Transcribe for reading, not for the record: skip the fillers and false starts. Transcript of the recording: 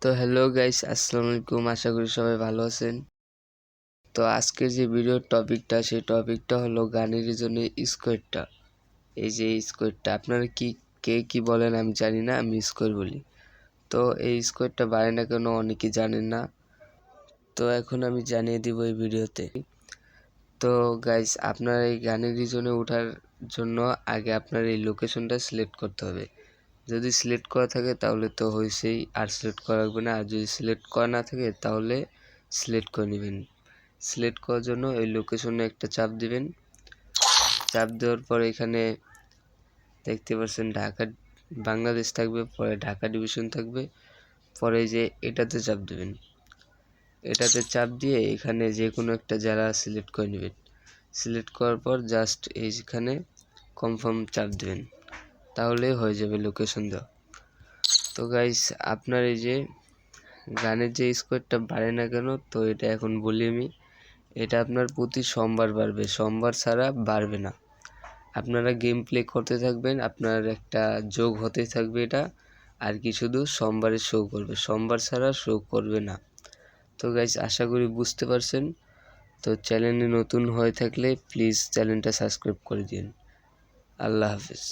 তো hello guys, আসসালামু আলাইকুম। আশা করি সবাই ভালো আছেন। তো আজকের যে ভিডিওর টপিকটা, সেই টপিকটা হলো গানের রিজনে স্কোয়ারটা। এই যে স্কোয়ারটা আপনারা কে কি বলেন আমি জানি না, আমি স্কোয়ার বলি। তো এই স্কোয়ারটা বাড়ে না কেন অনেকেই জানেন না, তো এখন আমি জানিয়ে দিব এই ভিডিওতে। তো গাইস, আপনার এই গানের রিজনে ওঠার জন্য আগে আপনার এই লোকেশনটা সিলেক্ট করতে হবে। যদি সিলেক্ট করা থাকে তাহলে তো হয়েছেই, আর সিলেক্ট করা লাগবে না। আর যদি সিলেক্ট করা না থাকে তাহলে সিলেক্ট করে নেবেন। সিলেক্ট করার জন্য এই লোকেশনে একটা চাপ দিবেন। চাপ দেওয়ার পর এখানে দেখতে পাচ্ছেন ঢাকা বাংলাদেশ থাকবে, পরে ঢাকা ডিভিশন থাকবে, পরে যে এটাতে চাপ দিবেন। এটাতে চাপ দিয়ে এখানে যে কোনো একটা জেলা সিলেক্ট করে নেবেন। সিলেক্ট করার পর জাস্ট এইখানে কনফার্ম চাপ দিবেন, তাহলে হয়ে যাবে লোকেশন দেওয়া। তো গাইস, আপনার এই যে গানের যে স্কোয়ারটা বাড়ে না কেন, তো এটা এখন বলি আমি। এটা আপনার প্রতি সোমবার বাড়বে, সোমবার ছাড়া বাড়বে না। আপনারা গেম প্লে করতে থাকবেন, আপনার একটা যোগ হতে থাকবে এটা, আর কি শুধু সোমবারে শো করবে, সোমবার ছাড়া শো করবে না। তো গাইস, আশা করি বুঝতে পারছেন। তো চ্যানেলে নতুন হয়ে থাকলে প্লিজ চ্যানেলটা সাবস্ক্রাইব করে দিন। আল্লাহ হাফেজ।